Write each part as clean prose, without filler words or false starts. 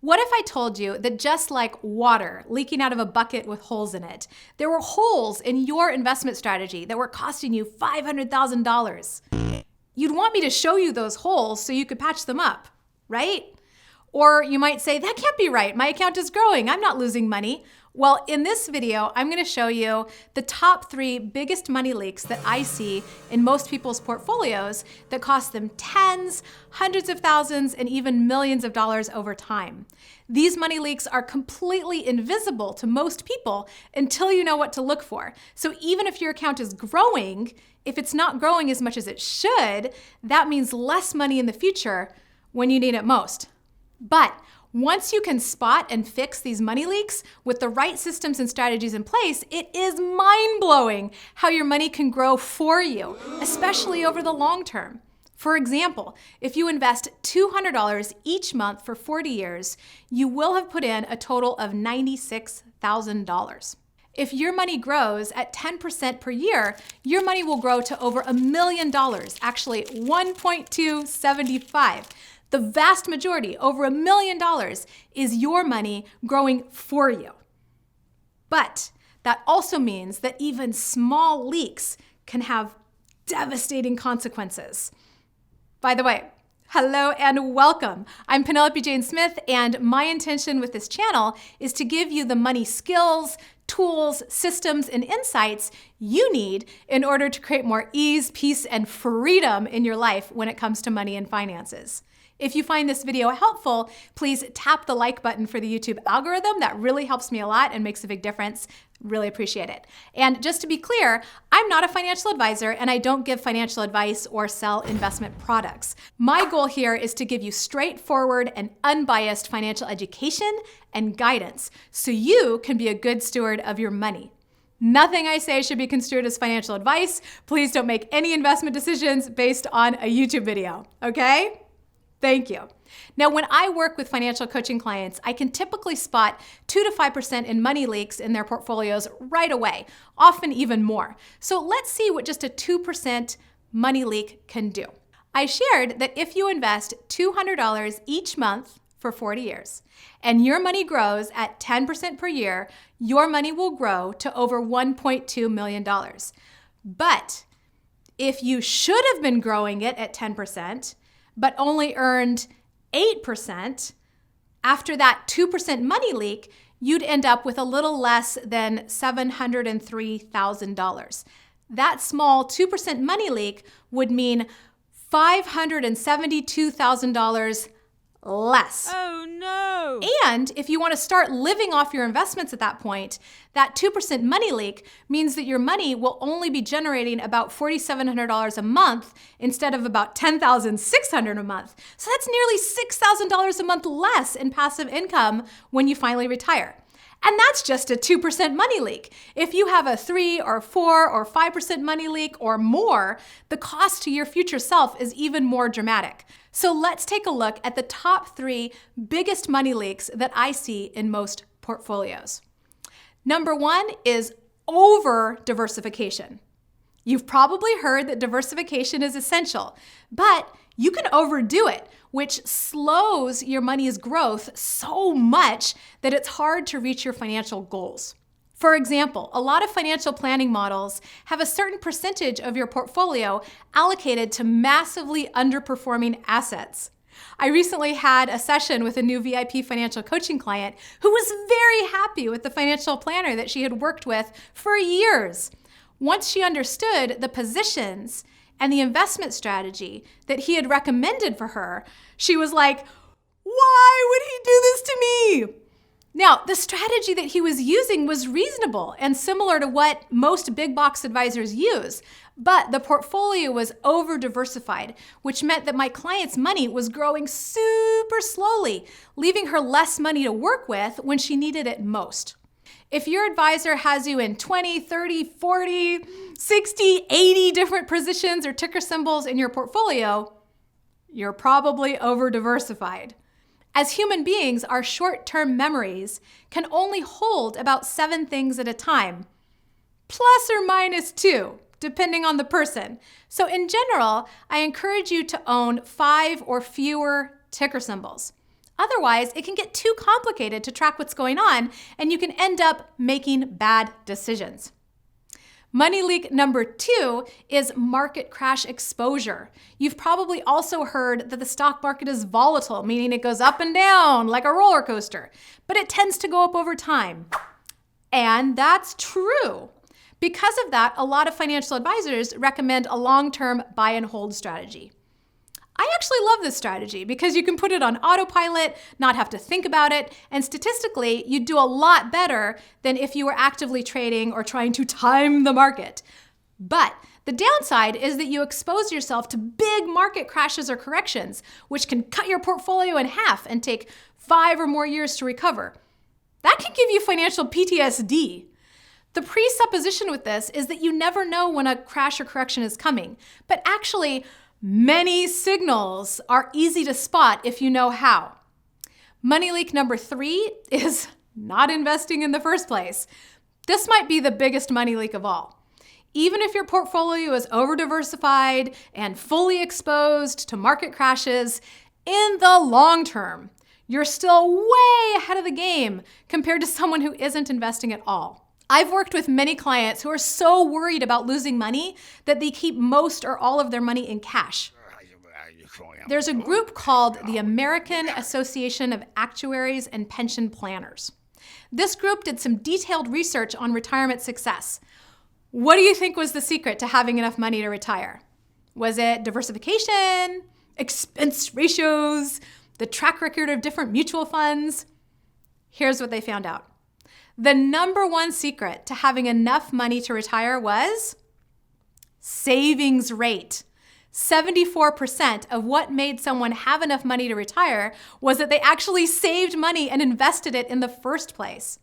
What if I told you that just like water leaking out of a bucket with holes in it, there were holes in your investment strategy that were costing you $500,000? You'd want me to show you those holes so you could patch them up, right? Or you might say, that can't be right. My account is growing. I'm not losing money. Well, in this video, I'm going to show you the top 3 biggest money leaks that I see in most people's portfolios that cost them tens, hundreds of thousands, and even millions of dollars over time. These money leaks are completely invisible to most people until you know what to look for. So even if your account is growing, if it's not growing as much as it should, that means less money in the future when you need it most. But once you can spot and fix these money leaks with the right systems and strategies in place, it is mind-blowing how your money can grow for you, especially over the long term. For example, if you invest $200 each month for 40 years, you will have put in a total of $96,000. If your money grows at 10% per year, your money will grow to over $1 million, actually 1.275. The vast majority, over $1 million, is your money growing for you. But that also means that even small leaks can have devastating consequences. By the way, hello and welcome. I'm Penelope Jane Smith, and my intention with this channel is to give you the money skills, tools, systems, and insights you need in order to create more ease, peace, and freedom in your life when it comes to money and finances. If you find this video helpful, please tap the like button for the YouTube algorithm. That really helps me a lot and makes a big difference. Really appreciate it. And just to be clear, I'm not a financial advisor and I don't give financial advice or sell investment products. My goal here is to give you straightforward and unbiased financial education and guidance so you can be a good steward of your money. Nothing I say should be construed as financial advice. Please don't make any investment decisions based on a YouTube video, okay? Thank you. Now, when I work with financial coaching clients, I can typically spot 2 to 5% in money leaks in their portfolios right away, often even more. So let's see what just a 2% money leak can do. I shared that if you invest $200 each month for 40 years, and your money grows at 10% per year, your money will grow to over $1.2 million. But if you should have been growing it at 10%, but only earned 8%, after that 2% money leak, you'd end up with a little less than $703,000. That small 2% money leak would mean $572,000 less. Oh no! And if you want to start living off your investments at that point, that 2% money leak means that your money will only be generating about $4,700 a month instead of about $10,600 a month. So that's nearly $6,000 a month less in passive income when you finally retire. And that's just a 2% money leak. If you have a 3 or 4 or 5% money leak or more, the cost to your future self is even more dramatic. So let's take a look at the top 3 biggest money leaks that I see in most portfolios. Number 1 is over-diversification. You've probably heard that diversification is essential, but you can overdo it, which slows your money's growth so much that it's hard to reach your financial goals. For example, a lot of financial planning models have a certain percentage of your portfolio allocated to massively underperforming assets. I recently had a session with a new VIP financial coaching client who was very happy with the financial planner that she had worked with for years. Once she understood the positions and the investment strategy that he had recommended for her, she was like, "Why would he do this to me?" Now, the strategy that he was using was reasonable and similar to what most big box advisors use, but the portfolio was over-diversified, which meant that my client's money was growing super slowly, leaving her less money to work with when she needed it most. If your advisor has you in 20, 30, 40, 60, 80 different positions or ticker symbols in your portfolio, you're probably over-diversified. As human beings, our short-term memories can only hold about 7 things at a time, plus or minus 2, depending on the person. So in general, I encourage you to own 5 or fewer ticker symbols. Otherwise, it can get too complicated to track what's going on, and you can end up making bad decisions. Money leak number 2 is market crash exposure. You've probably also heard that the stock market is volatile, meaning it goes up and down like a roller coaster, but it tends to go up over time. And that's true. Because of that, a lot of financial advisors recommend a long-term buy and hold strategy. I actually love this strategy because you can put it on autopilot, not have to think about it, and statistically, you'd do a lot better than if you were actively trading or trying to time the market. But the downside is that you expose yourself to big market crashes or corrections, which can cut your portfolio in half and take 5 or more years to recover. That can give you financial PTSD. The presupposition with this is that you never know when a crash or correction is coming, but actually, many signals are easy to spot if you know how. Money leak number 3 is not investing in the first place. This might be the biggest money leak of all. Even if your portfolio is over-diversified and fully exposed to market crashes, in the long term, you're still way ahead of the game compared to someone who isn't investing at all. I've worked with many clients who are so worried about losing money that they keep most or all of their money in cash. There's a group called the American Association of Actuaries and Pension Planners. This group did some detailed research on retirement success. What do you think was the secret to having enough money to retire? Was it diversification, expense ratios, the track record of different mutual funds? Here's what they found out. The number one secret to having enough money to retire was savings rate. 74% of what made someone have enough money to retire was that they actually saved money and invested it in the first place.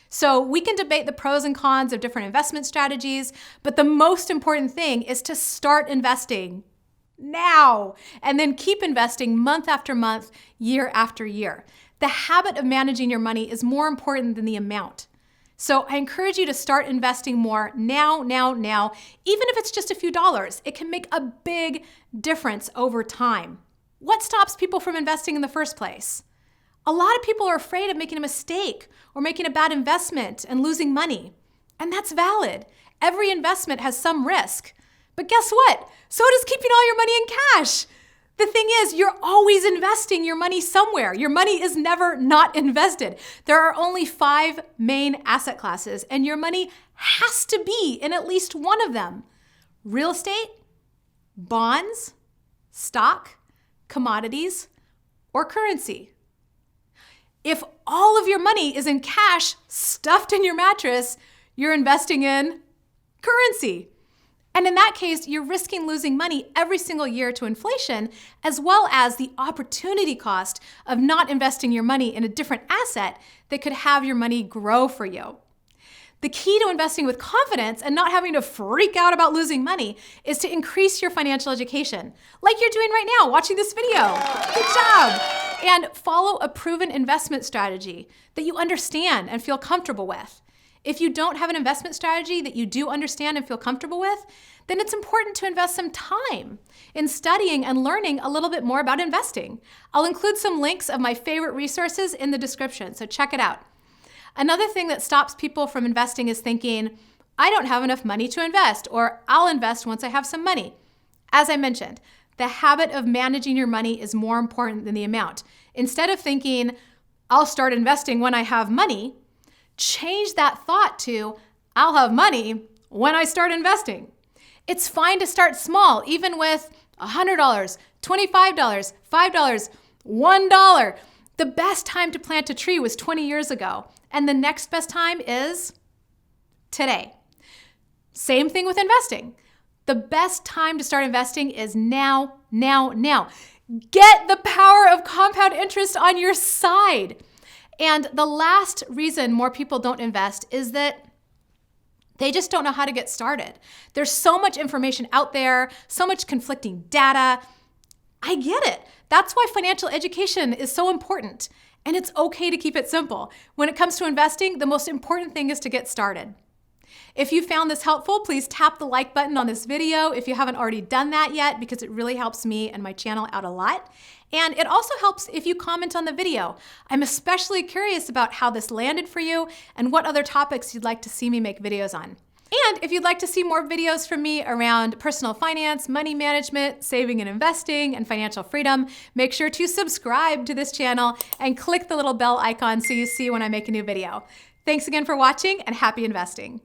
So we can debate the pros and cons of different investment strategies, but the most important thing is to start investing now and then keep investing month after month, year after year. The habit of managing your money is more important than the amount. So I encourage you to start investing more now, even if it's just a few dollars. It can make a big difference over time. What stops people from investing in the first place? A lot of people are afraid of making a mistake or making a bad investment and losing money. And that's valid. Every investment has some risk. But guess what? So does keeping all your money in cash. The thing is, you're always investing your money somewhere. Your money is never not invested. There are only 5 main asset classes, and your money has to be in at least one of them: real estate, bonds, stock, commodities, or currency. If all of your money is in cash stuffed in your mattress, you're investing in currency. And in that case, you're risking losing money every single year to inflation, as well as the opportunity cost of not investing your money in a different asset that could have your money grow for you. The key to investing with confidence and not having to freak out about losing money is to increase your financial education, like you're doing right now, watching this video. Good job. And follow a proven investment strategy that you understand and feel comfortable with. If you don't have an investment strategy that you do understand and feel comfortable with, then it's important to invest some time in studying and learning a little bit more about investing. I'll include some links of my favorite resources in the description, so check it out. Another thing that stops people from investing is thinking, I don't have enough money to invest, or I'll invest once I have some money. As I mentioned, the habit of managing your money is more important than the amount. Instead of thinking, I'll start investing when I have money, change that thought to, I'll have money when I start investing. It's fine to start small, even with $100, $25, $5, $1. The best time to plant a tree was 20 years ago, and the next best time is today. Same thing with investing. The best time to start investing is now. Get the power of compound interest on your side. And the last reason more people don't invest is that they just don't know how to get started. There's so much information out there, so much conflicting data. I get it. That's why financial education is so important. And it's okay to keep it simple. When it comes to investing, the most important thing is to get started. If you found this helpful, please tap the like button on this video if you haven't already done that yet, because it really helps me and my channel out a lot. And it also helps if you comment on the video. I'm especially curious about how this landed for you and what other topics you'd like to see me make videos on. And if you'd like to see more videos from me around personal finance, money management, saving and investing, and financial freedom, make sure to subscribe to this channel and click the little bell icon so you see when I make a new video. Thanks again for watching, and happy investing.